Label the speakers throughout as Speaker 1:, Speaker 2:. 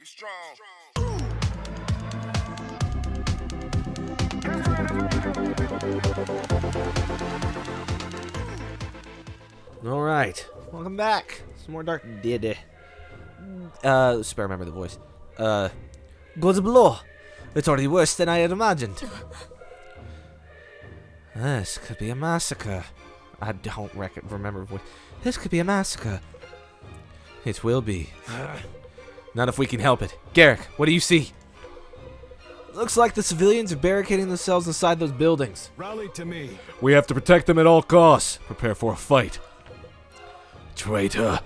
Speaker 1: Be strong.
Speaker 2: All right, welcome back. Some more Dark Deity. Spare remember the voice. God's blow. It's already worse than I had imagined. This could be a massacre. I don't remember the voice. This could be a massacre. It will be. Not if we can help it. Garrick, what do you see? Looks like the civilians are barricading themselves inside those buildings.
Speaker 3: Rally to me.
Speaker 4: We have to protect them at all costs. Prepare for a fight. Traitor.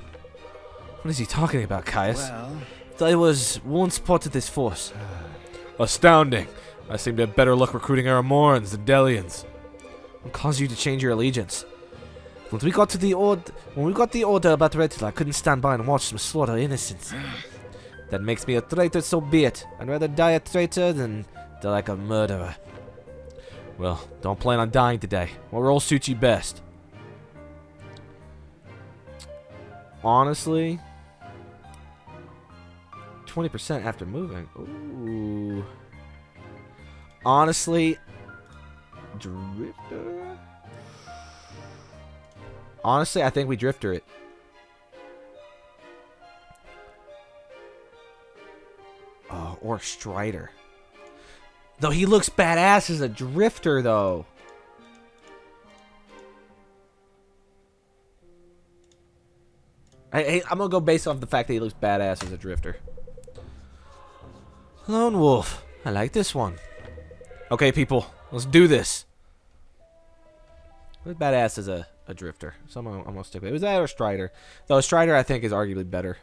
Speaker 2: What is he talking about, Caius?
Speaker 3: Well,
Speaker 2: I was once part of this force.
Speaker 4: Astounding. I seem to have better luck recruiting Aramorans than Delians.
Speaker 2: What caused you to change your allegiance? When we got the order about the Red Hill, I couldn't stand by and watch them slaughter innocents. That makes me a traitor, so be it. I'd rather die a traitor than die like a murderer.
Speaker 4: Well, don't plan on dying today. What role suits you best?
Speaker 2: Honestly, 20% after moving. Ooh. Honestly, Drifter? Honestly, I think we Drifter it. Oh, or Strider. Though he looks badass as a Drifter, though. I'm gonna go based off the fact that he looks badass as a Drifter. Lone Wolf. I like this one. Okay, people. Let's do this. Looks badass as a Drifter. So I'm gonna stick with it. Was that or Strider? Though Strider, I think, is arguably better.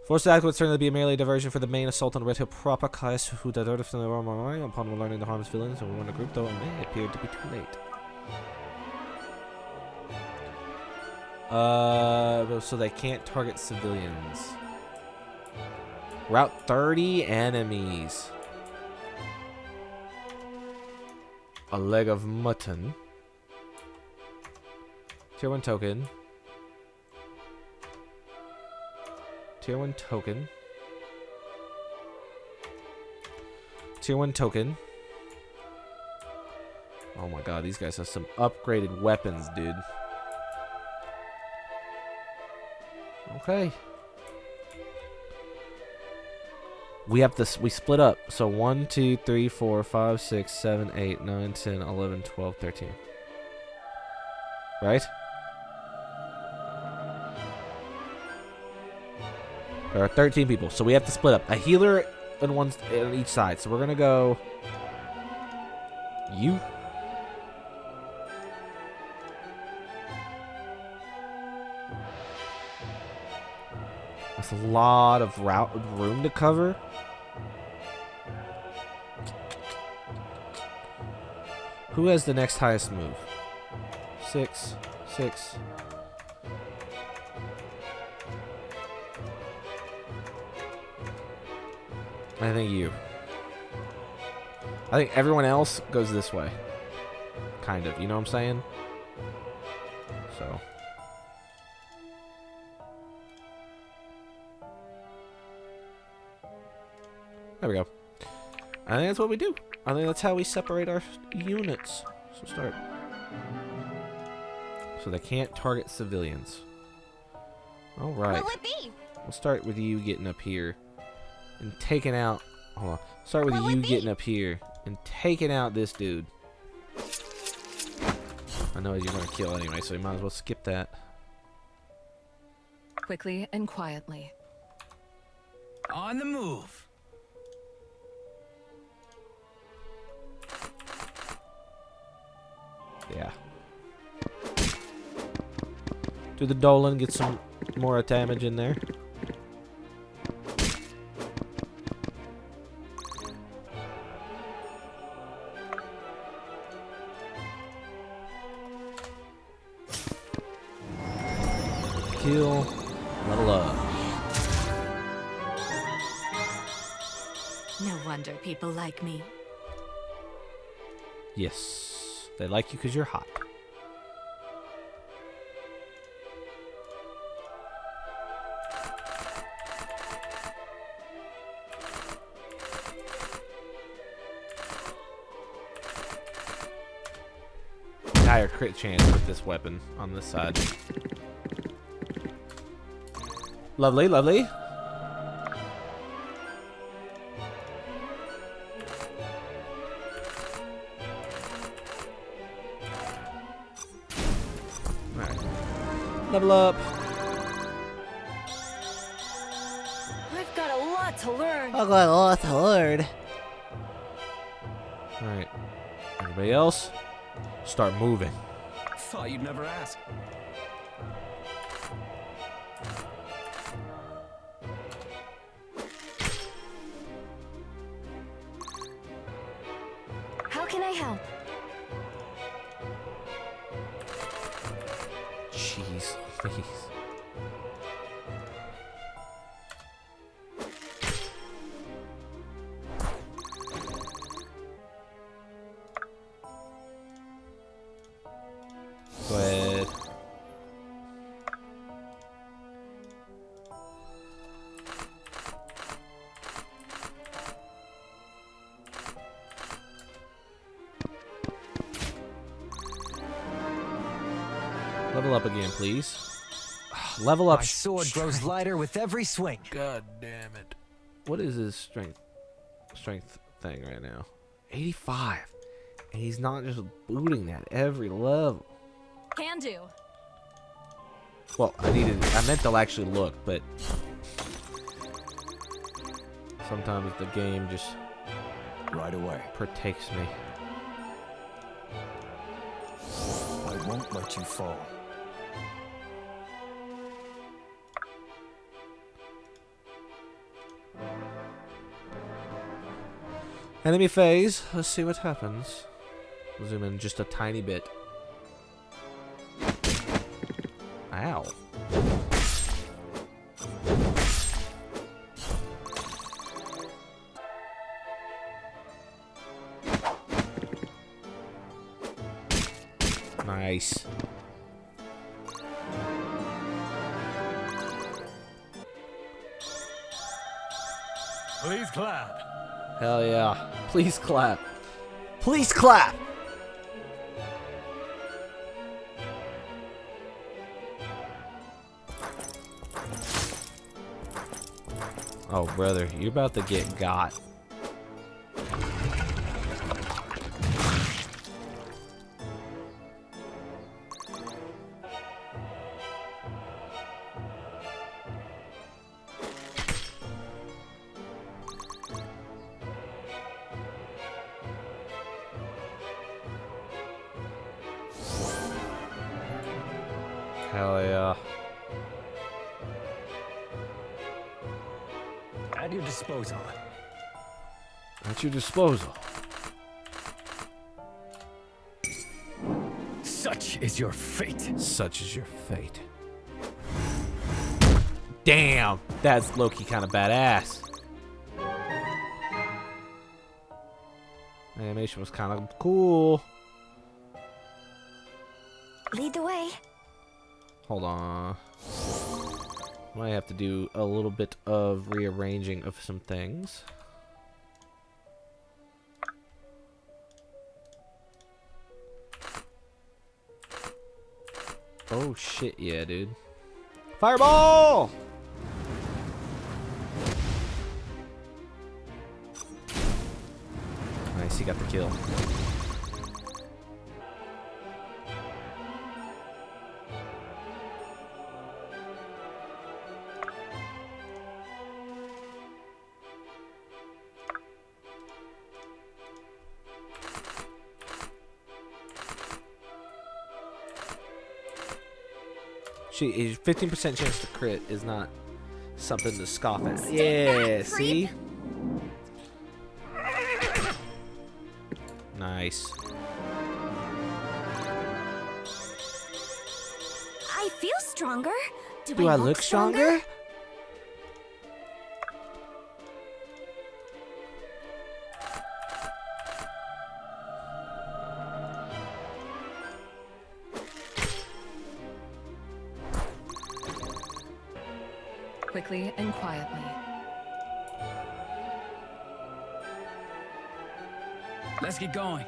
Speaker 2: Forced act would certainly be a merely diversion for the main assault on Red Hill proper. Caius, who diverted from the Roman army upon learning the harm's villains and won a group, though it may appear to be too late. So they can't target civilians. Route 30 enemies. A leg of mutton. Tier 1 token. Tier 1 token. Tier 1 token. Oh my god, these guys have some upgraded weapons, dude. Okay. We have this. We split up. So 1, 2, 3, 4, 5, 6, 7, 8, 9, 10, 11, 12, 13. Right? There are 13 people, so we have to split up. A healer on each side. So we're gonna go. You. That's a lot of room to cover. Who has the next highest move? 6, 6. I think you. I think everyone else goes this way. Kind of, you know what I'm saying? So. There we go. I think that's what we do. I think that's how we separate our units. So start. So they can't target civilians. All right.
Speaker 5: What will it be?
Speaker 2: We'll start with you getting up here and taking out. Hold on. Start with
Speaker 5: What will
Speaker 2: you
Speaker 5: it be?
Speaker 2: getting up here and taking out this dude. I know you're gonna kill anyway, so you might as well skip that.
Speaker 6: Quickly and quietly.
Speaker 3: on the move.
Speaker 2: Yeah. Do the Dolan, get some more damage in there. Kill. Level up.
Speaker 5: No wonder people like me.
Speaker 2: Yes. They like you because you're hot. higher crit chance with this weapon on this side. Lovely, lovely. Alright. Level up.
Speaker 1: I've got a lot to learn.
Speaker 5: I've got a lot to learn.
Speaker 2: Alright. Everybody else, start moving.
Speaker 3: Thought you'd never ask.
Speaker 1: How can I help?
Speaker 2: Jeez, please. Go ahead. Level up again, please. Level up.
Speaker 6: My sword grows lighter with every swing.
Speaker 2: God damn it. What is his strength thing right now? 85. And he's not just booting that every level.
Speaker 1: Can do.
Speaker 2: Well, I meant to actually look, but sometimes the game just
Speaker 3: Right away.
Speaker 2: partakes me.
Speaker 3: I won't let you fall.
Speaker 2: Enemy phase. Let's see what happens. Zoom in just a tiny bit. Ow. Nice.
Speaker 3: Please clap.
Speaker 2: Hell yeah. Please clap. Please clap. Oh, brother, you're about to get got. Hell yeah.
Speaker 3: At your disposal.
Speaker 2: At your disposal.
Speaker 3: Such is your fate.
Speaker 2: Such is your fate. Damn, that's low-key kind of badass. Animation was kind of cool.
Speaker 1: Lead the way.
Speaker 2: Hold on. Might have to do a little bit of rearranging of some things. Oh shit, yeah, dude. Fireball! Nice, he got the kill. She 15% chance to crit is not something to scoff at. Yeah, see? Nice.
Speaker 1: I feel stronger.
Speaker 2: Do I look stronger?
Speaker 7: Quickly and quietly.
Speaker 3: Let's get going.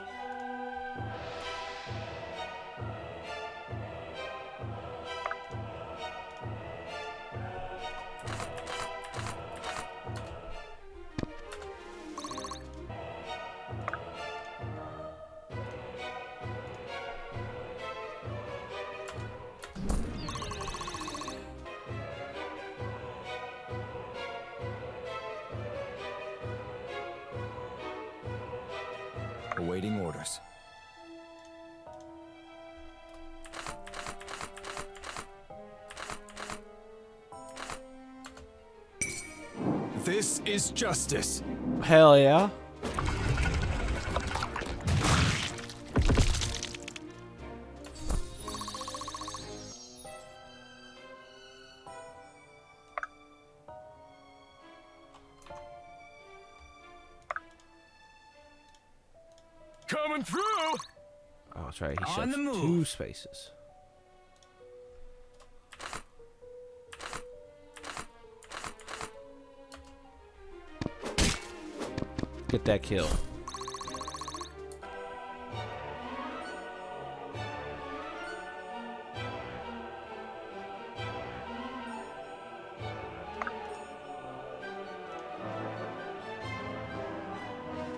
Speaker 3: Awaiting orders. This is justice.
Speaker 2: Hell yeah.
Speaker 3: Coming through.
Speaker 2: Oh, that's right. He
Speaker 6: On
Speaker 2: shoves
Speaker 6: the move.
Speaker 2: 2 spaces. Get that kill.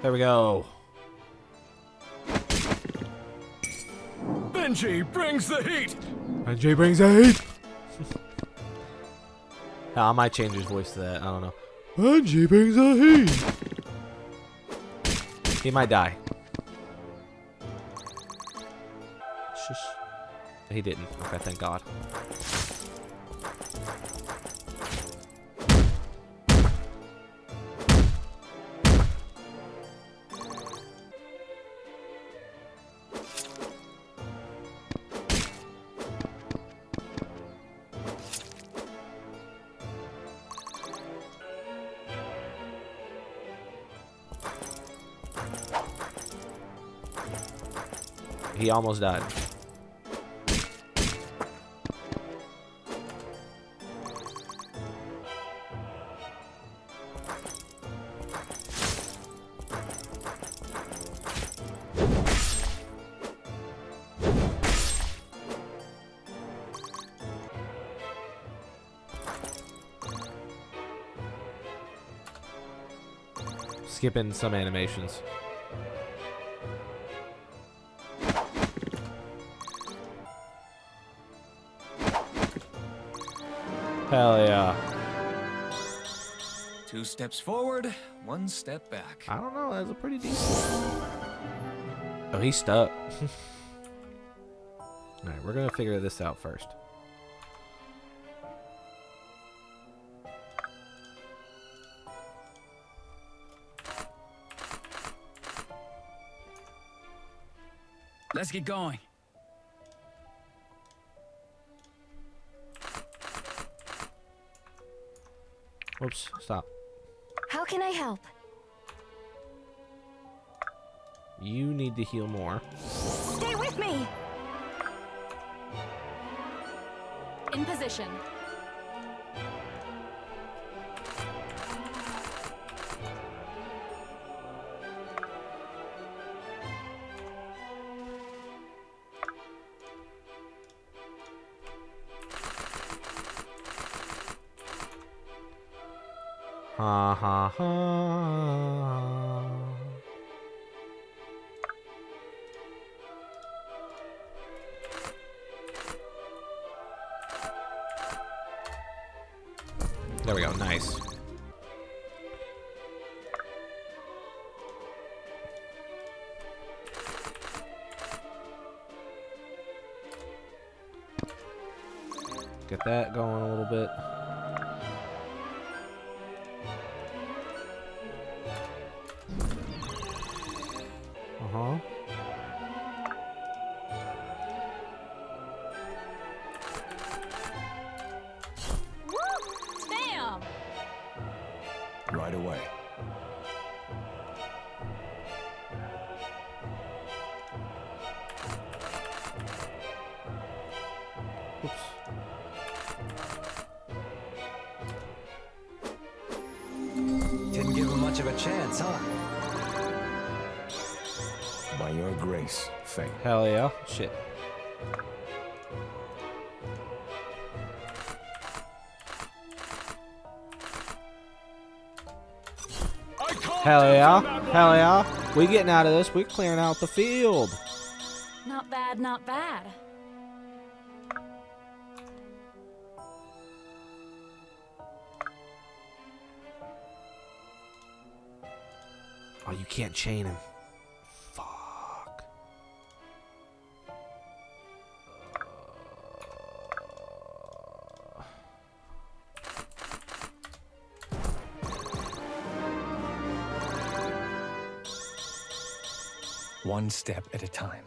Speaker 2: There we go.
Speaker 3: Benji brings the heat.
Speaker 2: And Jay brings the heat. I might change his voice to that. I don't know. Benji brings the heat. He might die. Shush. He didn't. Okay, thank God. He almost died. Skipping some animations. Hell yeah.
Speaker 6: 2 steps forward, 1 step back.
Speaker 2: I don't know. That's a pretty decent. Oh, he's stuck. Alright, we're gonna figure this out first.
Speaker 6: Let's get going.
Speaker 2: Whoops, stop.
Speaker 1: How can I help?
Speaker 2: You need to heal more.
Speaker 1: Stay with me!
Speaker 7: In position.
Speaker 2: Ha ha ha. There we go, nice. Get that going a little bit. Uh-huh.
Speaker 7: Bam!
Speaker 3: Right away.
Speaker 2: Oops.
Speaker 6: Didn't give him much of a chance, huh?
Speaker 3: By your grace, Fate.
Speaker 2: Hell yeah. Shit. Hell yeah. Hell yeah. We getting out of this. We're clearing out the field.
Speaker 7: Not bad, not bad.
Speaker 2: Oh, you can't chain him. Fuck.
Speaker 6: One step at a time.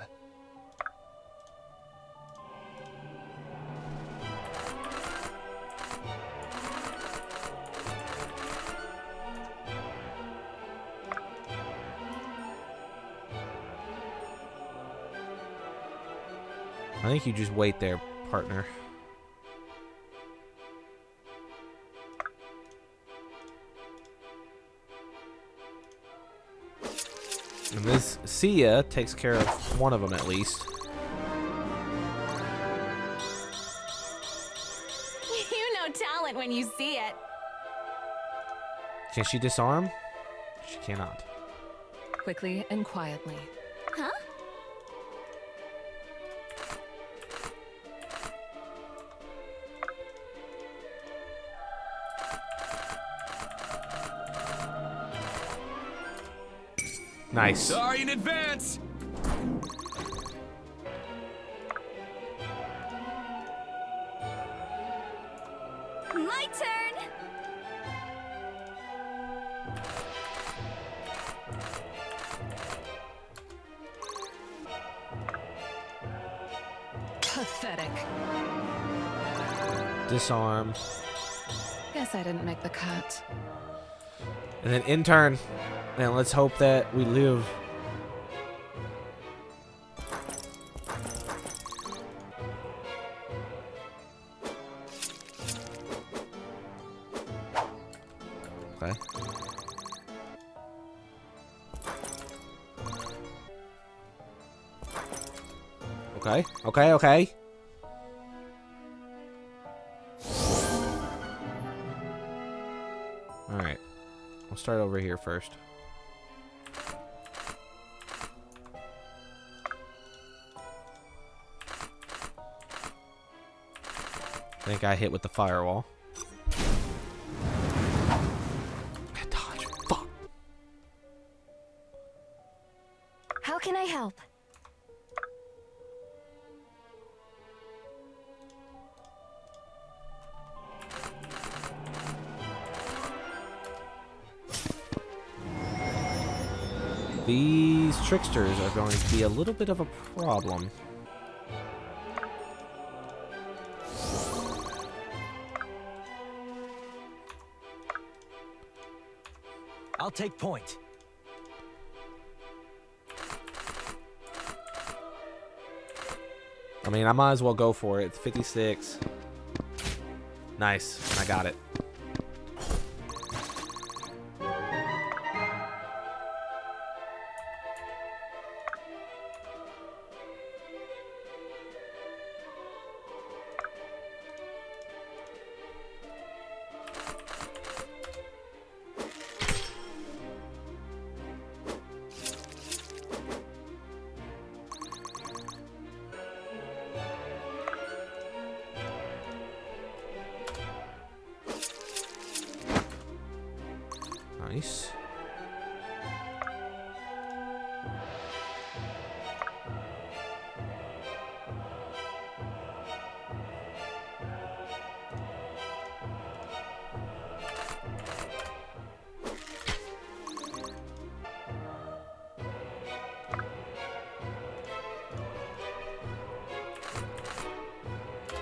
Speaker 2: I think you just wait there, partner. And this Sia takes care of one of them at least.
Speaker 7: You know talent when you see it.
Speaker 2: Can she disarm? She cannot.
Speaker 5: Quickly and quietly.
Speaker 7: Huh?
Speaker 2: Nice.
Speaker 3: Sorry in advance!
Speaker 1: My turn!
Speaker 5: Pathetic.
Speaker 2: Disarm.
Speaker 5: Guess I didn't make the cut.
Speaker 2: And then intern. And let's hope that we live. Okay. Okay, okay, okay. Alright. We'll start over here first. I think I hit with the firewall. Dodge. Fuck.
Speaker 1: How can I help?
Speaker 2: These tricksters are going to be a little bit of a problem.
Speaker 6: I'll take point.
Speaker 2: I mean, I might as well go for it. It's 56. Nice. I got it. Nice.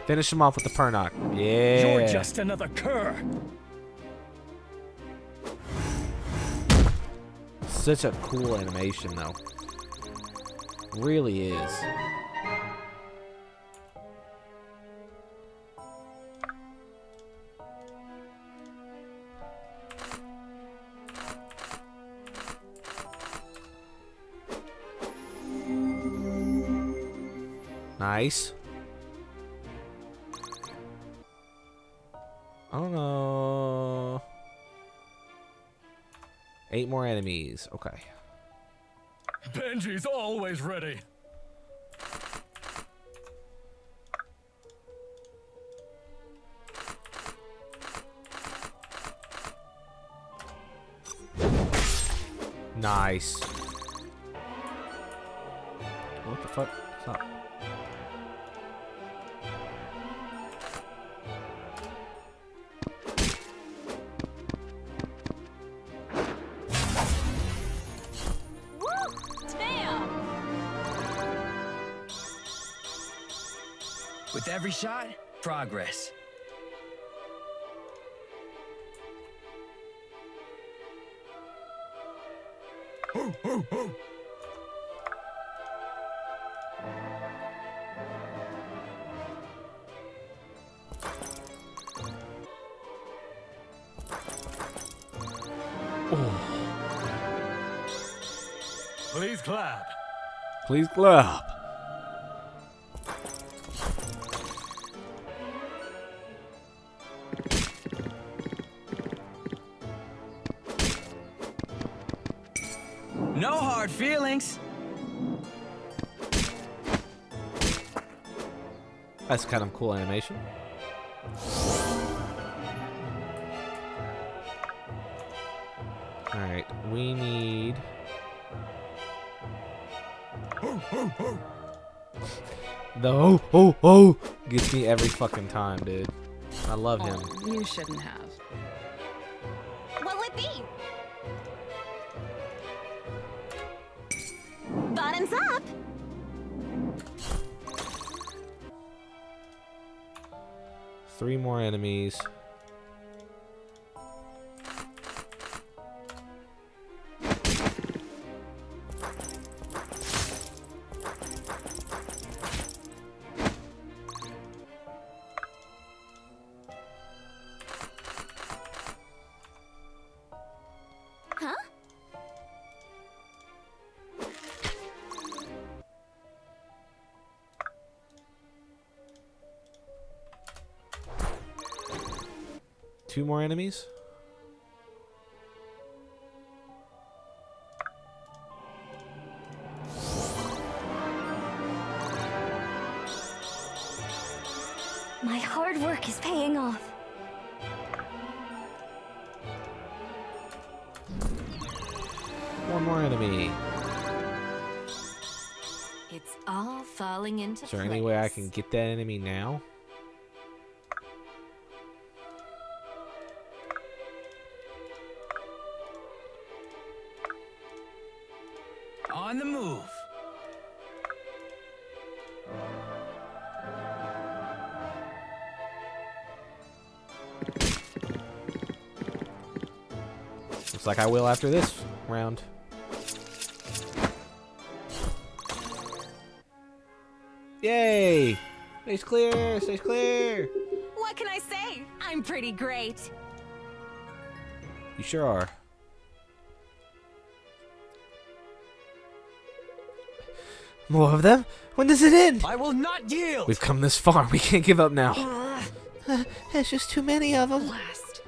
Speaker 2: Finish him off with the Pernock. Yeah.
Speaker 3: You're just another cur!
Speaker 2: Such a cool animation, though. Really is. Nice. I don't know. 8 more enemies. Okay.
Speaker 3: Benji's always ready.
Speaker 2: Nice. What the fuck? Stop.
Speaker 7: Woo! Damn!
Speaker 6: With every shot, progress.
Speaker 3: Please clap.
Speaker 4: Please clap.
Speaker 6: No hard feelings.
Speaker 2: That's kind of cool animation. Alright, we need... The oh gets me every fucking time, dude. I love him.
Speaker 5: Oh, you shouldn't have.
Speaker 7: What'll it be? Bottoms up.
Speaker 2: Three more enemies.
Speaker 7: Huh?
Speaker 2: Two more enemies.
Speaker 1: My hard work is paying off.
Speaker 2: One more enemy.
Speaker 1: It's all falling into
Speaker 2: Is there
Speaker 1: place.
Speaker 2: any way I can get that enemy now?
Speaker 6: On the move.
Speaker 2: Looks like I will after this round. Yay! Stage clear! Stage clear!
Speaker 7: What can I say? I'm pretty great.
Speaker 2: You sure are. More of them? When does it end?
Speaker 6: I will not yield.
Speaker 2: We've come this far. We can't give up now. There's just too many of them.
Speaker 5: Blast.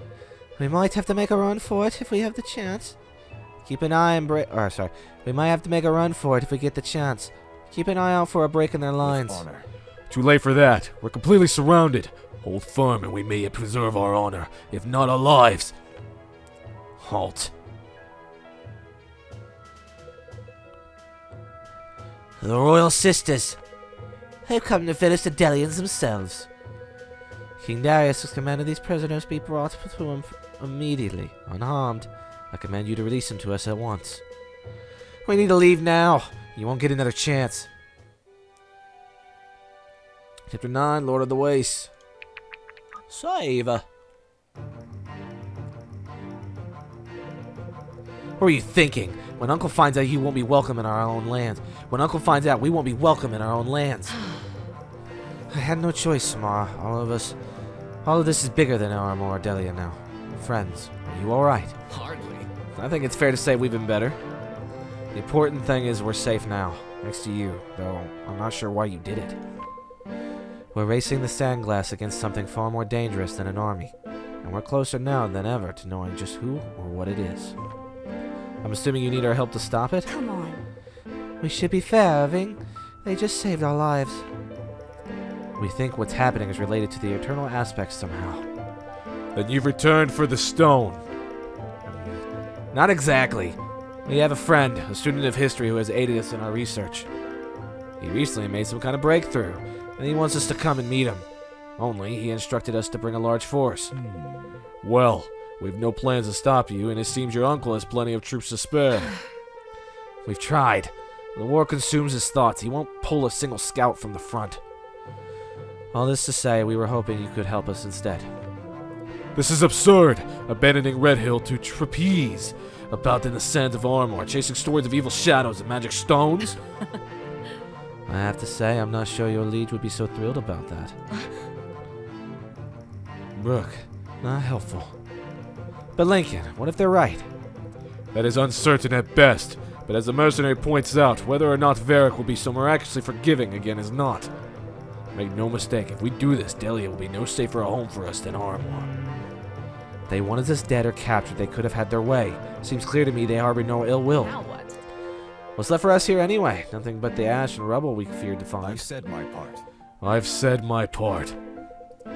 Speaker 2: We might have to make a run for it if we have the chance. Keep an eye on we might have to make a run for it if we get the chance. Keep an eye out for a break in their lines.
Speaker 4: Too late for that. We're completely surrounded. Hold firm and we may yet preserve our honor, if not our lives. Halt.
Speaker 2: The Royal Sisters. They've come to finish the Delians themselves. King Darius has commanded these prisoners be brought to him immediately, unharmed. I command you to release them to us at once. We need to leave now. You won't get another chance. Chapter 9, Lord of the Wastes. Save. What were you thinking? When Uncle finds out you won't be welcome in our own lands. When Uncle finds out we won't be welcome in our own lands. I had no choice, Samara. All of this is bigger than our Mordelia now. Friends, are you alright?
Speaker 6: Hardly.
Speaker 2: I think it's fair to say we've been better. The important thing is we're safe now, next to you, though I'm not sure why you did it. We're racing the Sandglass against something far more dangerous than an army, and we're closer now than ever to knowing just who or what it is. I'm assuming you need our help to stop it?
Speaker 1: Come on.
Speaker 2: We should be fair, Irving. They just saved our lives. We think what's happening is related to the eternal aspects somehow.
Speaker 4: Then you've returned for the stone.
Speaker 2: Not exactly. We have a friend, a student of history who has aided us in our research. He recently made some kind of breakthrough, and he wants us to come and meet him. Only, he instructed us to bring a large force.
Speaker 4: Well, we've no plans to stop you, and it seems your uncle has plenty of troops to spare.
Speaker 2: We've tried. The war consumes his thoughts. He won't pull a single scout from the front. All this to say, we were hoping you could help us instead.
Speaker 4: This is absurd! Abandoning Red Hill to trapeze about in the sands of Armor, chasing stories of evil shadows and magic stones?
Speaker 2: I have to say, I'm not sure your liege would be so thrilled about that. Brooke, not helpful. But Lincoln, what if they're right?
Speaker 4: That is uncertain at best, but as the mercenary points out, whether or not Varric will be so miraculously forgiving again is not. Make no mistake, if we do this, Delia will be no safer a home for us than Armor.
Speaker 2: They wanted us dead or captured, they could have had their way. Seems clear to me they harbor no ill will.
Speaker 5: Now what?
Speaker 2: What's left for us here anyway? Nothing but the ash and rubble we feared to find.
Speaker 6: I've said my part.
Speaker 4: I've said my part.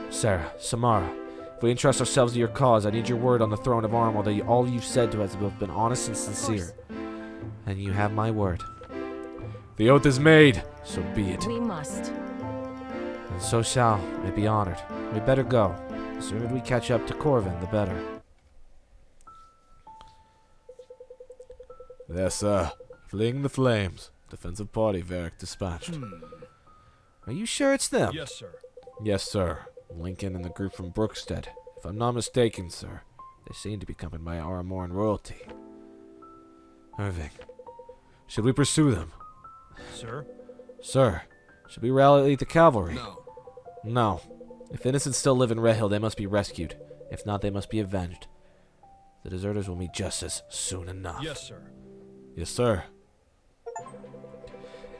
Speaker 2: Sarah, Samara, if we entrust ourselves to your cause, I need your word on the throne of Armor that all you've said to us have been honest and sincere. And you have my word.
Speaker 4: The oath is made, so be it.
Speaker 5: We must.
Speaker 2: And so shall it be honored. We better go. The sooner we catch up to Corvin, the better.
Speaker 4: There, sir. Fleeing the flames. Defensive party, Varric dispatched.
Speaker 2: Are you sure it's them?
Speaker 3: Yes, sir.
Speaker 4: Yes, sir.
Speaker 2: Lincoln and the group from Brookstead. If I'm not mistaken, sir, they seem to be coming by Aramoran royalty. Irving,
Speaker 4: Should we pursue them?
Speaker 3: Sir?
Speaker 2: sir, should we rally the cavalry?
Speaker 6: No.
Speaker 2: No. If innocents still live in Red Hill, they must be rescued. If not, they must be avenged. The deserters will meet justice soon enough.
Speaker 3: Yes, sir.
Speaker 4: Yes, sir.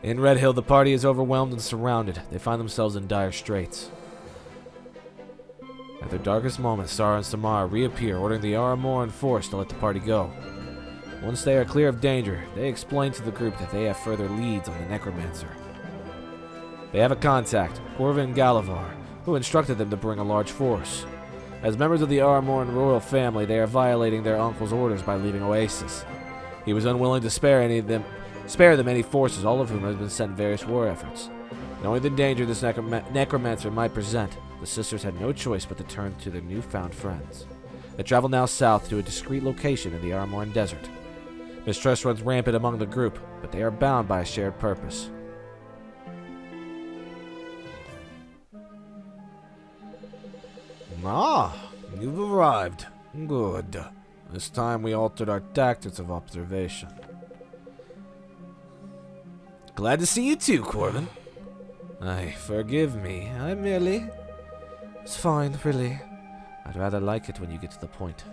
Speaker 2: In Red Hill, the party is overwhelmed and surrounded. They find themselves in dire straits. At their darkest moments, Sarah and Samara reappear, ordering the Aramoran force to let the party go. Once they are clear of danger, they explain to the group that they have further leads on the Necromancer. They have a contact, Corvin Galavar, who instructed them to bring a large force. As members of the Aramoran royal family, they are violating their uncle's orders by leaving Oasis. He was unwilling to spare them any forces, all of whom have been sent in various war efforts. Knowing the danger this necromancer might present, the sisters had no choice but to turn to their newfound friends. They travel now south to a discreet location in the Aramoran desert. Mistrust runs rampant among the group, but they are bound by a shared purpose. Ah, you've arrived. Good. This time we altered our tactics of observation. Glad to see you too, Corvin. Aye, forgive me. I merely... It's fine, really. I'd rather like it when you get to the point.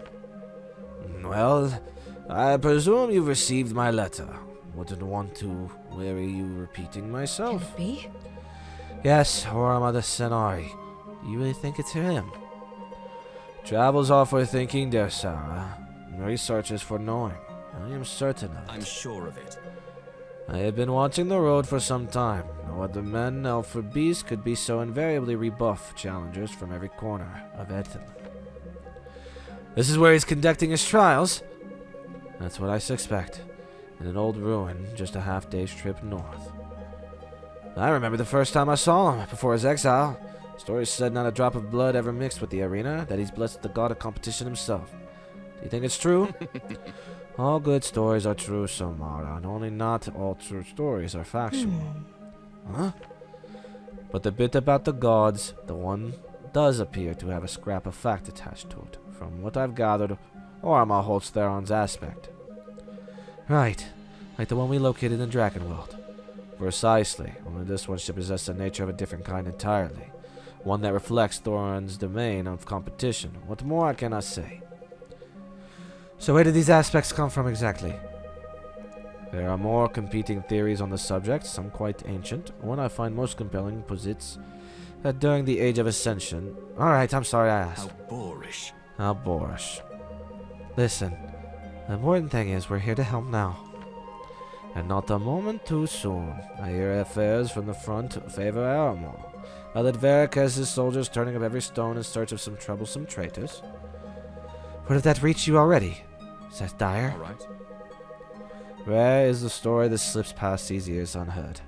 Speaker 2: Well, I presume you've received my letter. Wouldn't want to weary you repeating myself.
Speaker 5: Can it be?
Speaker 2: Yes, Horama the Senari. You really think it's him? Travels are for thinking, dear Sarah. Research is for knowing. I am certain of it.
Speaker 6: I'm sure of it.
Speaker 2: I have been watching the road for some time. No other men, elf or beast could be so invariably rebuff challengers from every corner of Eton. This is where he's conducting his trials. That's what I suspect. In an old ruin, just a half-day's trip north. I remember the first time I saw him, before his exile. Stories said not a drop of blood ever mixed with the arena, that he's blessed the god of competition himself. Do you think it's true? All good stories are true, Samara, and only not all true stories are factual. Huh? But the bit about the gods, the one does appear to have a scrap of fact attached to it. From what I've gathered, Orma holds Theron's aspect. Right, like the one we located in Drakenworld. Precisely, only this one should possess the nature of a different kind entirely. One that reflects Thorin's domain of competition. What more I cannot say. So where do these aspects come from exactly? There are more competing theories on the subject, some quite ancient. One I find most compelling posits that during the Age of Ascension... Alright, I'm sorry I asked.
Speaker 6: How boorish.
Speaker 2: How boorish. Listen, the important thing is we're here to help now. And not a moment too soon. I hear affairs from the front favor Aramor. Now that Varric has his soldiers turning up every stone in search of some troublesome traitors. What if that reached you already? Is that dire?
Speaker 6: All right.
Speaker 2: Rare is the story that slips past these ears unheard.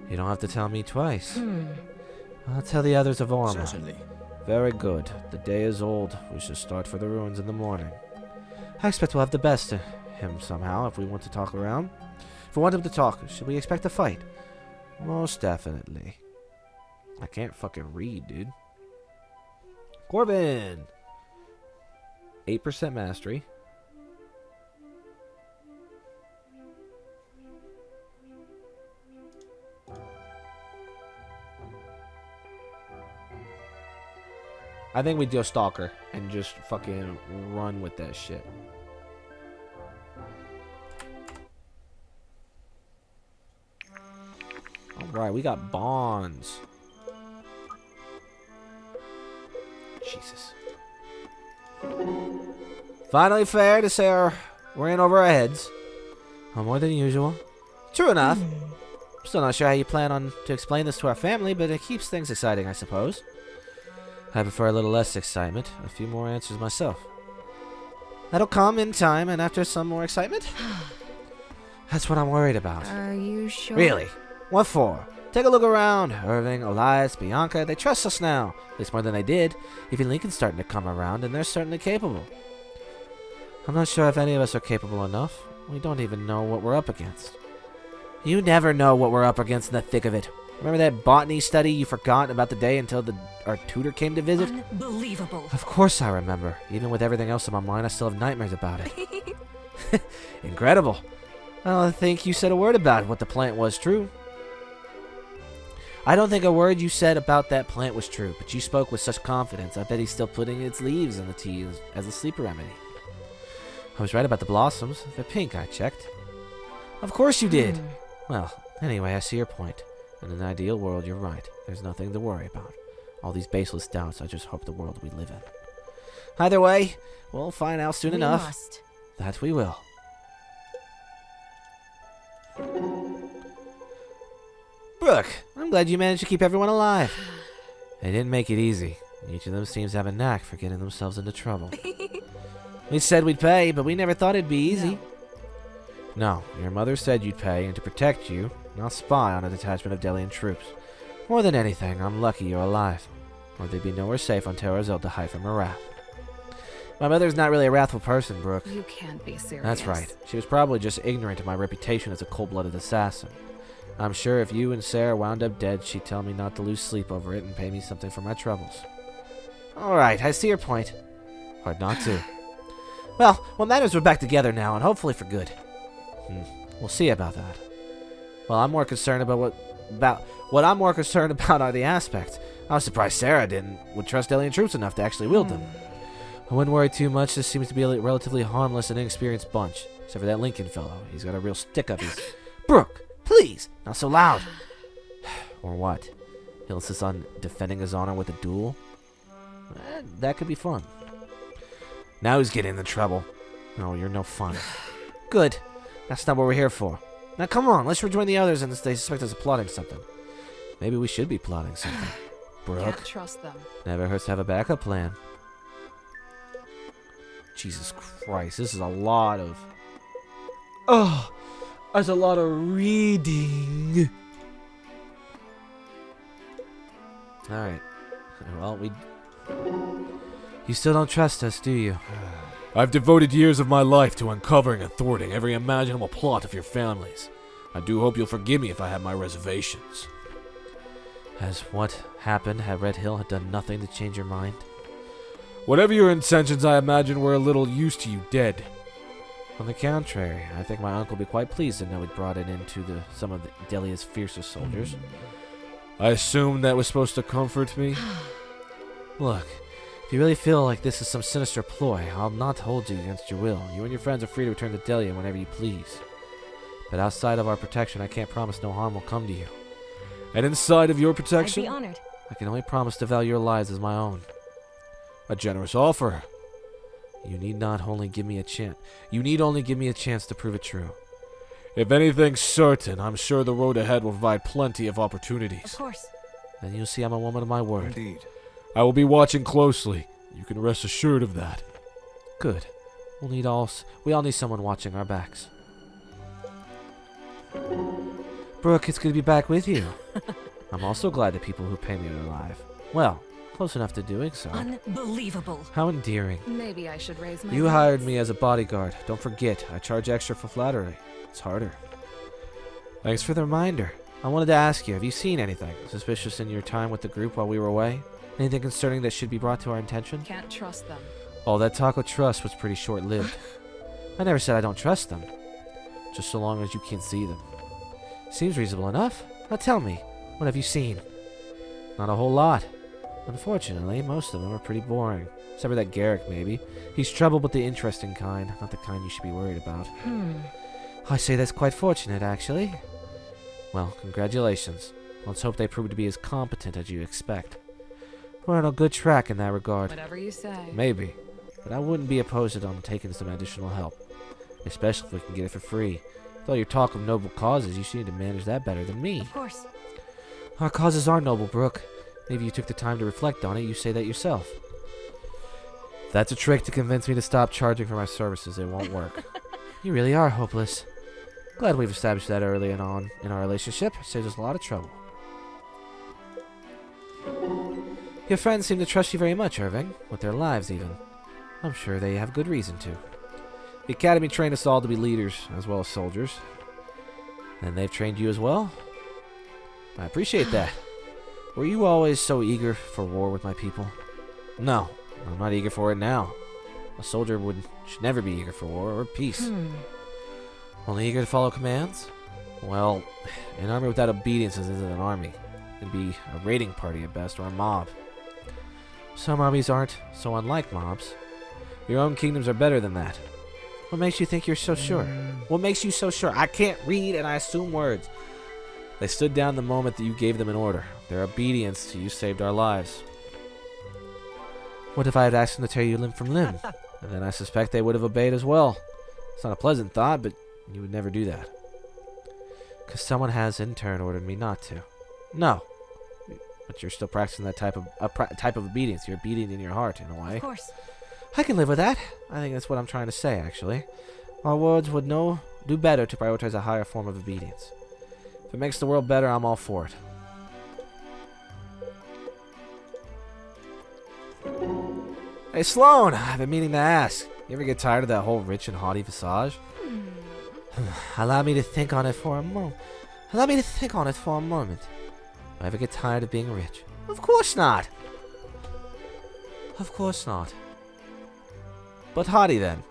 Speaker 2: You don't have to tell me twice. I'll tell the others of Orma.
Speaker 6: Certainly.
Speaker 2: Very good. The day is old. We should start for the ruins in the morning. I expect we'll have the best of him somehow if we want to talk around. If we want him to talk, should we expect a fight? Most definitely. I can't fucking read, dude. Corbin! 8% mastery. I think we do a stalker and just fucking run with that shit. Alright, we got bonds. Jesus. Finally fair to say we're in over our heads. More than usual. True enough. Still not sure how you plan on to explain this to our family, but it keeps things exciting, I suppose. I prefer a little less excitement, a few more answers myself. That'll come in time, and after some more excitement? That's what I'm worried about.
Speaker 5: Are you sure?
Speaker 2: Really? What for? Take a look around. Irving, Elias, Bianca, they trust us now. At least more than they did. Even Lincoln's starting to come around, and they're certainly capable. I'm not sure if any of us are capable enough. We don't even know what we're up against. You never know what we're up against in the thick of it. Remember that botany study you forgot about the day until our tutor came to visit?
Speaker 7: Unbelievable.
Speaker 2: Of course I remember. Even with everything else in my mind, I still have nightmares about it. Incredible. I don't think you said a word about what the plant was true. I don't think a word you said about that plant was true, but you spoke with such confidence. I bet he's still putting its leaves in the tea as a sleeper remedy. I was right about the blossoms. They're pink, I checked. Of course you did. Well, anyway, I see your point. In an ideal world, you're right. There's nothing to worry about. All these baseless doubts, I just hope the world we live in. Either way, we'll find out soon enough.
Speaker 7: Must.
Speaker 2: That we will. Brooke, I'm glad you managed to keep everyone alive. They didn't make it easy. Each of them seems to have a knack for getting themselves into trouble. We said we'd pay, but we never thought it'd be easy. No, your mother said you'd pay, and to protect you, not spy on a detachment of Delian troops. More than anything, I'm lucky you're alive, or they'd be nowhere safe on Terrazil to hide from her wrath. My mother's not really a wrathful person, Brooke.
Speaker 5: You can't be serious.
Speaker 2: That's right. She was probably just ignorant of my reputation as a cold-blooded assassin. I'm sure if you and Sarah wound up dead, she'd tell me not to lose sleep over it and pay me something for my troubles. Alright, I see your point. Hard not to. Well, what matters we're back together now, and hopefully for good. We'll see about that. Well, I'm more concerned about what I'm more concerned about are the aspects. I was surprised Sarah would trust alien troops enough to actually wield them. I wouldn't worry too much. This seems to be a relatively harmless and inexperienced bunch, except for that Lincoln fellow. He's got a real stick up his. Brooke, please, not so loud. Or what? He'll insist on defending his honor with a duel. That could be fun. Now he's getting into trouble. No, you're no fun. Good. That's not what we're here for. Now come on, let's rejoin the others and they suspect us of plotting something. Maybe we should be plotting something. Brooke,
Speaker 5: Can't trust them.
Speaker 2: never hurts to have a backup plan. Jesus Christ, this is a lot of... Oh, that's a lot of reading. Alright. Well, You still don't trust us, do you?
Speaker 4: I've devoted years of my life to uncovering and thwarting every imaginable plot of your families. I do hope you'll forgive me if I have my reservations.
Speaker 2: Has what happened at Red Hill had done nothing to change your mind?
Speaker 4: Whatever your intentions, I imagine we're a little used to you dead.
Speaker 2: On the contrary, I think my uncle would be quite pleased to know we'd brought it into some of Delia's fiercest soldiers.
Speaker 4: I assume that was supposed to comfort me.
Speaker 2: Look, if you really feel like this is some sinister ploy, I'll not hold you against your will. You and your friends are free to return to Delia whenever you please. But outside of our protection, I can't promise no harm will come to you.
Speaker 4: And inside of your
Speaker 7: I'd
Speaker 4: protection,
Speaker 7: be honored.
Speaker 2: I can only promise to value your lives as my own.
Speaker 4: a generous offer.
Speaker 2: You need not only give me a chance. You need only give me a chance to prove it true.
Speaker 4: If anything's certain, I'm sure the road ahead will provide plenty of
Speaker 7: Of
Speaker 4: opportunities.
Speaker 7: course.
Speaker 2: Then you'll see I'm a woman of my word.
Speaker 6: Indeed.
Speaker 4: I will be watching closely. You can rest assured of that.
Speaker 2: Good. We all need someone watching our backs. Brooke, it's good to be back with you. I'm also glad that people who pay me are alive. Well, close enough to doing so.
Speaker 7: Unbelievable.
Speaker 2: How endearing.
Speaker 5: Maybe I should raise my
Speaker 2: You
Speaker 5: voice.
Speaker 2: hired me as a bodyguard. Don't forget, I charge extra for flattery. It's harder. Thanks for the reminder. I wanted to ask you, have you seen anything suspicious in your time with the group while we were away? Anything concerning that should be brought to our attention?
Speaker 5: Can't trust them.
Speaker 2: Oh, that talk of trust was pretty short-lived. I never said I don't trust them. Just so long as you can't see them. Seems reasonable enough. Now tell me, what have you seen? Not a whole lot. Unfortunately, most of them are pretty boring. Except for that Garrick, maybe. He's trouble, but the interesting kind, not the kind you should be worried about. I say that's quite fortunate, actually. Well, congratulations. Let's hope they prove to be as competent as you expect. We're on a good track in that regard.
Speaker 5: Whatever you say.
Speaker 2: Maybe. But I wouldn't be opposed to taking some additional help. Especially if we can get it for free. With all your talk of noble causes, you seem to manage that better than me.
Speaker 1: Of course.
Speaker 2: Our causes are noble, Brooke. Maybe you took the time to reflect on it, you say that yourself. If that's a trick to convince me to stop charging for my services, it won't work. You really are hopeless. Glad we've established that early on in our relationship. Saves us a lot of trouble. Your friends seem to trust you very much, Irving. With their lives, even. I'm sure they have good reason to. The Academy trained us all to be leaders, as well as soldiers. And they've trained you as well? I appreciate that. Were you always so eager for war with my people? No, I'm not eager for it now. A soldier should never be eager for war or peace. Only eager to follow commands? Well, an army without obedience isn't an army. It'd be a raiding party at best, or a mob. Some armies aren't so unlike mobs. Your own kingdoms are better than that. What makes you think you're so sure? What makes you so sure? I can't read and I assume words. They stood down the moment that you gave them an order. Their obedience to you saved our lives. What if I had asked them to tear you limb from limb? And then I suspect they would have obeyed as well. It's not a pleasant thought, but you would never do that. Because someone has in turn ordered me not to. No. But you're still practicing that type of obedience. You're obedient in your heart, in a way.
Speaker 1: Of course.
Speaker 2: I can live with that. I think that's what I'm trying to say, actually. Our words would do better to prioritize a higher form of obedience. If it makes the world better, I'm all for it. Hey, Sloan, I've been meaning to ask. You ever get tired of that whole rich and haughty visage? Allow me to think on it for a moment. Do I ever get tired of being rich? Of course not. Of course not. But haughty then.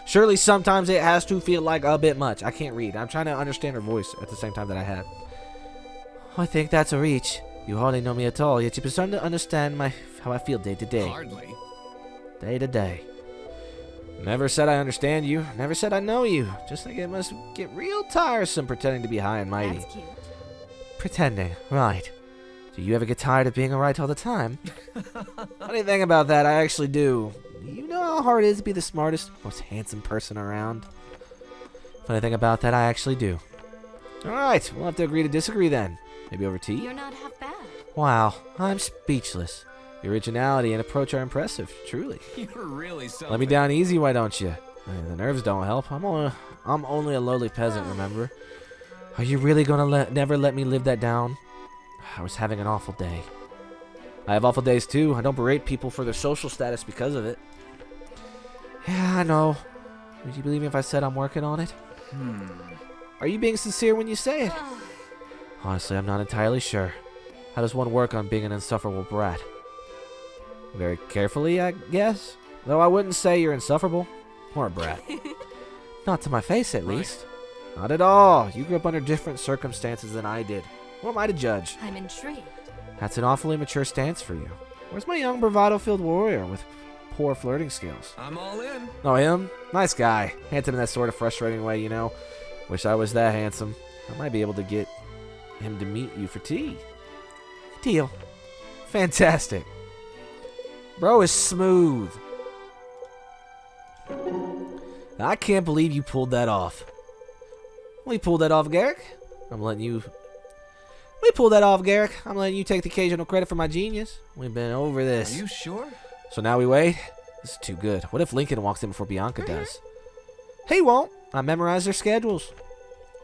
Speaker 2: Surely sometimes it has to feel like a bit much. I can't read. I'm trying to understand her voice at the same time that I had. I think that's a reach. You hardly know me at all, yet you presume to understand how I feel day to day.
Speaker 6: Hardly.
Speaker 2: Day to day. Never said I understand you. Never said I know you. Just think it must get real tiresome pretending to be high and mighty.
Speaker 1: That's cute.
Speaker 2: Pretending, right. Do you ever get tired of being right all the time? Funny thing about that, I actually do. You know how hard it is to be the smartest, most handsome person around? Funny thing about that, I actually do. Alright, we'll have to agree to disagree then. Maybe over tea?
Speaker 1: You're not half bad.
Speaker 2: Wow, I'm speechless. Your originality and approach are impressive, truly.
Speaker 6: You're really something.
Speaker 2: Let me down easy, why don't you? The nerves don't help. I'm only a lowly peasant, remember? Are you really gonna never let me live that down? I was having an awful day. I have awful days too. I don't berate people for their social status because of it. Yeah, I know. Would you believe me if I said I'm working on it? Are you being sincere when you say it? Honestly, I'm not entirely sure. How does one work on being an insufferable brat? Very carefully, I guess. Though I wouldn't say you're insufferable. Or a brat. Not to my face, at least. Not at all. You grew up under different circumstances than I did. Who am I to judge?
Speaker 1: I'm intrigued.
Speaker 2: That's an awfully mature stance for you. Where's my young bravado-filled warrior with poor flirting skills?
Speaker 6: I'm all in.
Speaker 2: Oh, him? Nice guy. Handsome in that sort of frustrating way, you know. Wish I was that handsome. I might be able to get him to meet you for tea. Deal. Fantastic. Bro is smooth. I can't believe you pulled that off. We pulled that off, Garrick. We pulled that off, Garrick. I'm letting you take the occasional credit for my genius. We've been over this.
Speaker 6: Are you sure?
Speaker 2: So now we wait? This is too good. What if Lincoln walks in before Bianca does? He won't. I memorized their schedules.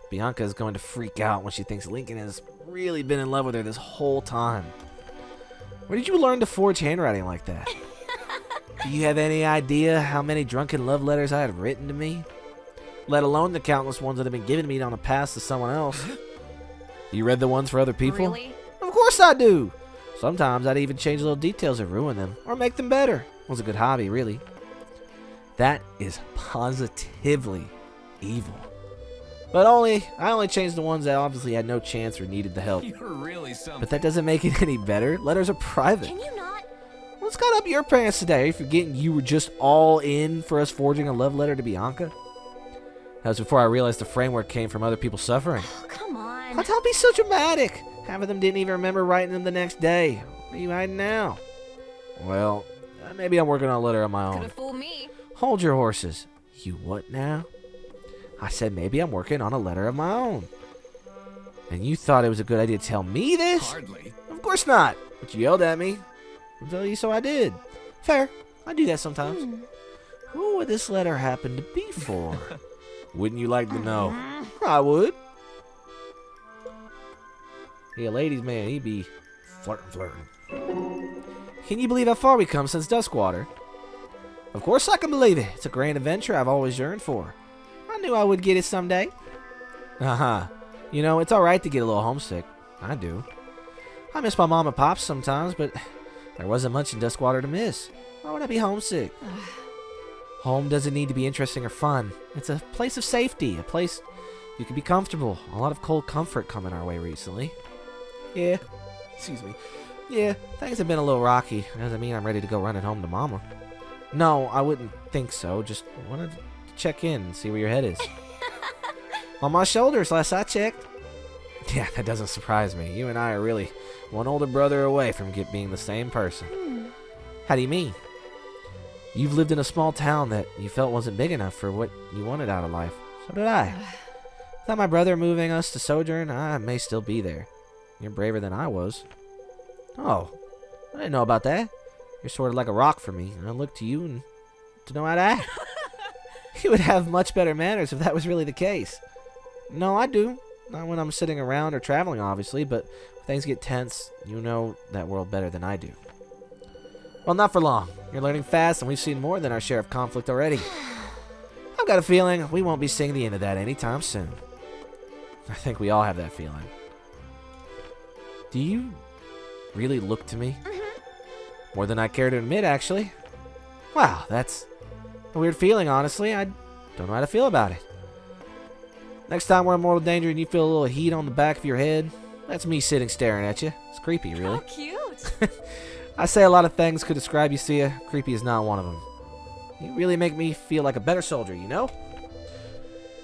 Speaker 2: Bianca is going to freak out when she thinks Lincoln has really been in love with her this whole time. Where did you learn to forge handwriting like that? Do you have any idea how many drunken love letters I had written to me? let alone the countless ones that have been given to me on a pass to someone else. You read the ones for other people?
Speaker 1: Really?
Speaker 2: Of course I do. Sometimes I'd even change little details that ruin them, or make them better. It was a good hobby, really. That is positively evil. But I only changed the ones that obviously had no chance or needed the help.
Speaker 6: You're really something.
Speaker 2: But that doesn't make it any better. Letters are private.
Speaker 1: Can you not?
Speaker 2: What's got up your parents today? Are you forgetting you were just all in for us forging a love letter to Bianca? That was before I realized the framework came from other people's suffering.
Speaker 1: Oh, come on.
Speaker 2: Oh, don't be so dramatic. Half of them didn't even remember writing them the next day. What are you hiding now? Well, maybe I'm working on a letter of my
Speaker 1: Could
Speaker 2: own.
Speaker 1: have fooled me.
Speaker 2: Hold your horses. You what now? I said maybe I'm working on a letter of my own. And you thought it was a good idea to tell me this?
Speaker 6: Hardly.
Speaker 2: Of course not. But you yelled at me. I'll tell you so I did. Fair. I do that sometimes. Who would this letter happen to be for? Wouldn't you like to know? I would. Yeah, ladies, man, he be flirting. Can you believe how far we come since Duskwater? Of course I can believe it. It's a grand adventure I've always yearned for. I knew I would get it someday. You know, it's alright to get a little homesick. I do. I miss my mom and pops sometimes, but there wasn't much in Duskwater to miss. Why would I be homesick? Home doesn't need to be interesting or fun. It's a place of safety, a place you can be comfortable. A lot of cold comfort coming our way recently. Yeah. Excuse me. Yeah, things have been a little rocky. Doesn't mean I'm ready to go running home to Mama. No, I wouldn't think so. Just wanted to check in and see where your head is. On my shoulders, last I checked. Yeah, that doesn't surprise me. You and I are really one older brother away from being the same person. How do you mean? You've lived in a small town that you felt wasn't big enough for what you wanted out of life. So did I. Without my brother moving us to Sojourn, I may still be there. You're braver than I was. Oh, I didn't know about that. You're sort of like a rock for me, and I look to you and to know how to act. You would have much better manners if that was really the case. No, I do. Not when I'm sitting around or traveling, obviously, but when things get tense, you know that world better than I do. Well, not for long. You're learning fast, and we've seen more than our share of conflict already. I've got a feeling we won't be seeing the end of that anytime soon. I think we all have that feeling. Do you really look to me? More than I care to admit, actually. Wow, that's a weird feeling, honestly. I don't know how to feel about it. Next time we're in mortal danger and you feel a little heat on the back of your head, that's me sitting staring at you. It's creepy, really.
Speaker 1: How cute.
Speaker 2: I say a lot of things could describe you, Sia. Creepy is not one of them. You really make me feel like a better soldier, you know?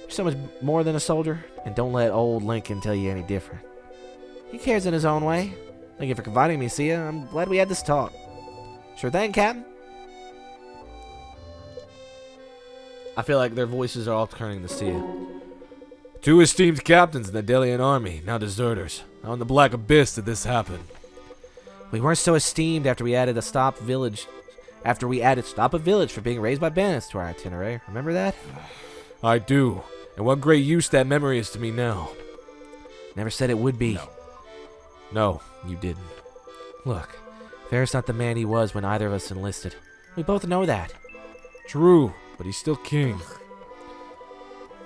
Speaker 2: You're so much more than a soldier, and don't let old Lincoln tell you any different. He cares in his own way. Thank you for confiding me, Sia. I'm glad we had this talk. Sure thing, Captain. I feel like their voices are all turning to Sia.
Speaker 4: Two esteemed captains in the Delian army, now deserters. How in the black abyss did this happen?
Speaker 2: We weren't so esteemed after we added Stop a Village for being raised by bandits to our itinerary. Remember that?
Speaker 4: I do. And what great use that memory is to me now.
Speaker 2: Never said it would be.
Speaker 4: No, you didn't.
Speaker 2: Look, Ferris not the man he was when either of us enlisted. We both know that.
Speaker 4: True, but he's still king.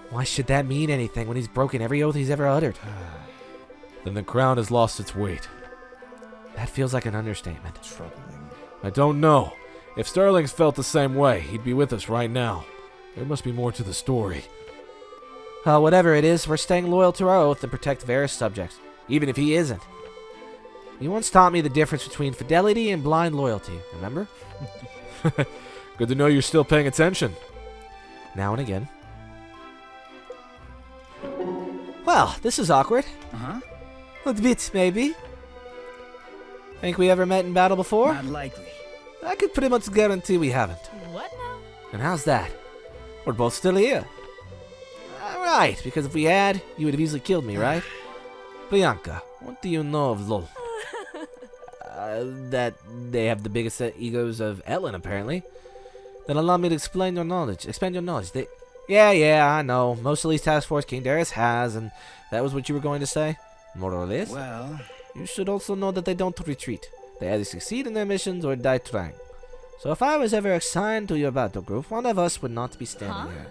Speaker 2: Why should that mean anything when he's broken every oath he's ever uttered?
Speaker 4: Then the crown has lost its weight.
Speaker 2: That feels like an understatement.
Speaker 6: Troubling.
Speaker 4: I don't know. If Sterling's felt the same way, he'd be with us right now. There must be more to the story.
Speaker 2: Whatever it is, we're staying loyal to our oath and protect Varys' subjects, even if he isn't. You once taught me the difference between fidelity and blind loyalty, remember?
Speaker 4: Good to know you're still paying attention.
Speaker 2: Now and again. Well, this is awkward.
Speaker 6: Uh-huh.
Speaker 2: A bit, maybe. Think we ever met in battle before?
Speaker 6: Not likely.
Speaker 2: I could pretty much guarantee we haven't.
Speaker 1: What now?
Speaker 2: And how's that? We're both still here. Right, because if we had, you would have easily killed me, right? Bianca, what do you know of LOL? That they have the biggest egos of Ellen, apparently. Then allow me to expand your knowledge. Yeah, I know. Most of these task force King Darius has, and that was what you were going to say? More or less?
Speaker 6: Well,
Speaker 2: You should also know that they don't retreat. They either succeed in their missions or die trying. So if I was ever assigned to your battle group, one of us would not be standing here.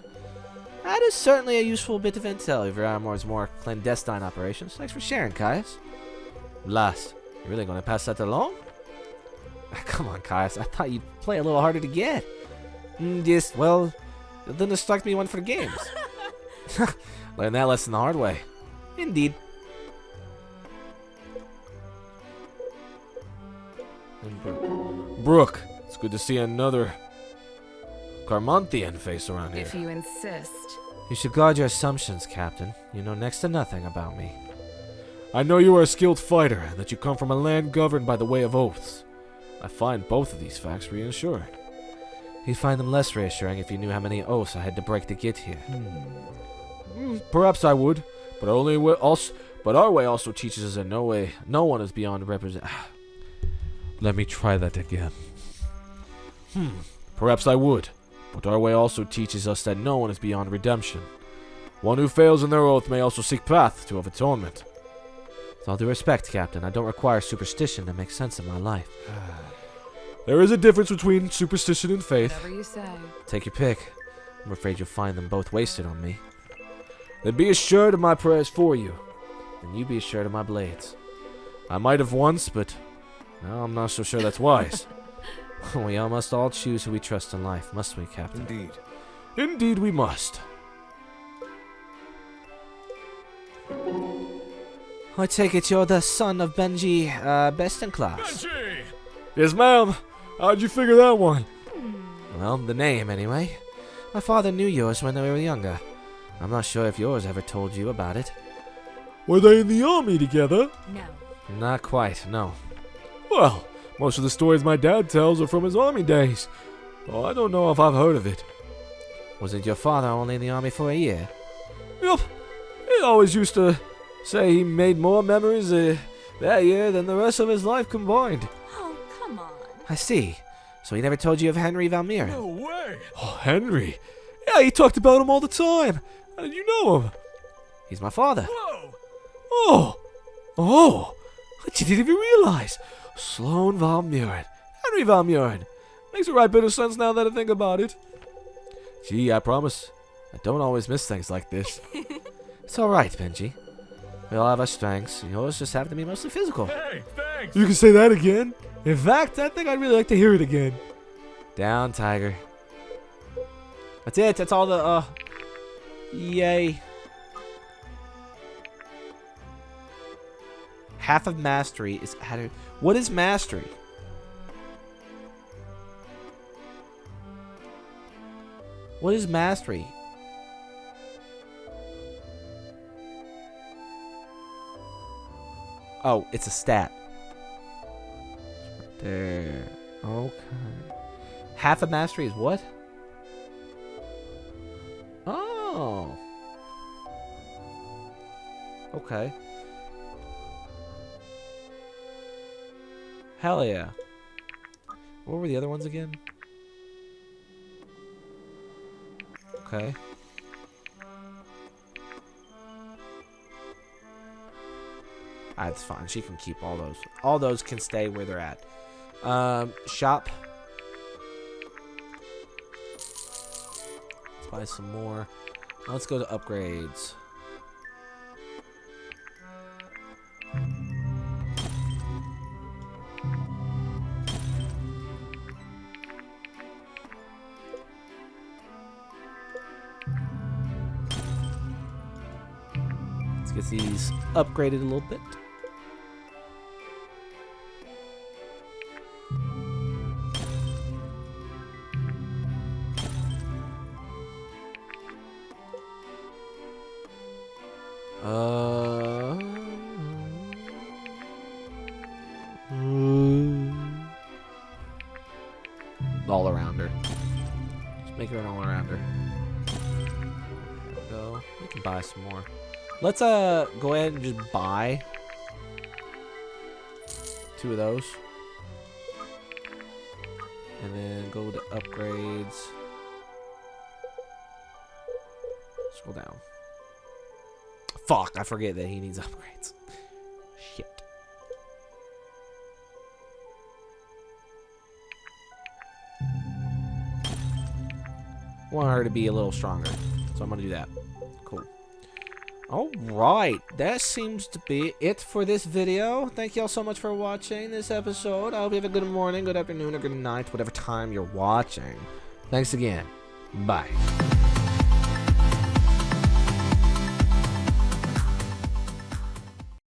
Speaker 2: That is certainly a useful bit of intel of your Armor's more clandestine operations. Thanks for sharing, Caius. Blast. You really gonna pass that along? Come on, Caius. I thought you'd play a little harder to get. Yes, well, then just strike me one for the games. Learn that lesson the hard way. Indeed.
Speaker 4: Brooke, it's good to see another Carmonthian face around here.
Speaker 5: If you insist.
Speaker 2: You should guard your assumptions, Captain. You know next to nothing about me.
Speaker 4: I know you are a skilled fighter and that you come from a land governed by the way of oaths. I find both of these facts reassuring.
Speaker 2: You'd find them less reassuring if you knew how many oaths I had to break to get here.
Speaker 4: Perhaps I would, but our way also teaches us that no one is beyond represent. Let me try that again. Perhaps I would, but our way also teaches us that no one is beyond redemption. One who fails in their oath may also seek path to of atonement.
Speaker 2: With all due respect, Captain, I don't require superstition to make sense of my life.
Speaker 4: There is a difference between superstition and faith.
Speaker 5: Whatever you say.
Speaker 2: Take your pick. I'm afraid you'll find them both wasted on me.
Speaker 4: Then be assured of my prayers for you.
Speaker 2: And you be assured of my blades.
Speaker 4: I might have once, but now I'm not so sure that's wise.
Speaker 2: We all must all choose who we trust in life, must we, Captain?
Speaker 6: Indeed.
Speaker 4: Indeed we must.
Speaker 2: I take it you're the son of Benji, best in class.
Speaker 3: Benji!
Speaker 4: Yes, ma'am. How'd you figure that one?
Speaker 2: Well, the name, anyway. My father knew yours when they were younger. I'm not sure if yours ever told you about it.
Speaker 4: Were they in the army together?
Speaker 1: No.
Speaker 2: Not quite, no.
Speaker 4: Well, most of the stories my dad tells are from his army days. Well, I don't know if I've heard of it.
Speaker 2: Wasn't your father only in the army for a year?
Speaker 4: Yup. He always used to say he made more memories that year than the rest of his life combined.
Speaker 1: Oh, come on.
Speaker 2: I see. So he never told you of Henry Valmir?
Speaker 3: No way!
Speaker 4: Oh, Henry. Yeah, he talked about him all the time. How did you know him?
Speaker 2: He's my father.
Speaker 3: Whoa!
Speaker 4: Oh. I didn't even realize. Sloan Valmurin. Henry Valmurin. Makes a right bit of sense now that I think about it. Gee, I promise. I don't always miss things like this.
Speaker 2: It's alright, Benji. We all have our strengths. Yours just happen to be mostly physical.
Speaker 3: Hey, thanks!
Speaker 4: You can say that again? In fact, I think I'd really like to hear it again.
Speaker 2: Down, Tiger. That's it. That's all the, Yay. Half of mastery is added. What is mastery? What is mastery? Oh, it's a stat. There. Okay. Half of mastery is what? Oh. Okay. Hell yeah. What were the other ones again? Okay. That's fine. She can keep all those. All those can stay where they're at. Shop. Let's buy some more. Let's go to upgrades. Let's get these upgraded a little bit. All-arounder. Just make her an all-arounder. Go. We can buy some more. Let's go ahead and just buy 2 of those. And then go to upgrades. Scroll down. Fuck, I forget that he needs upgrades. Shit. Want her to be a little stronger. So I'm gonna do that. Cool. Alright, that seems to be it for this video. Thank you all so much for watching this episode. I hope you have a good morning, good afternoon, or good night, whatever time you're watching. Thanks again. Bye.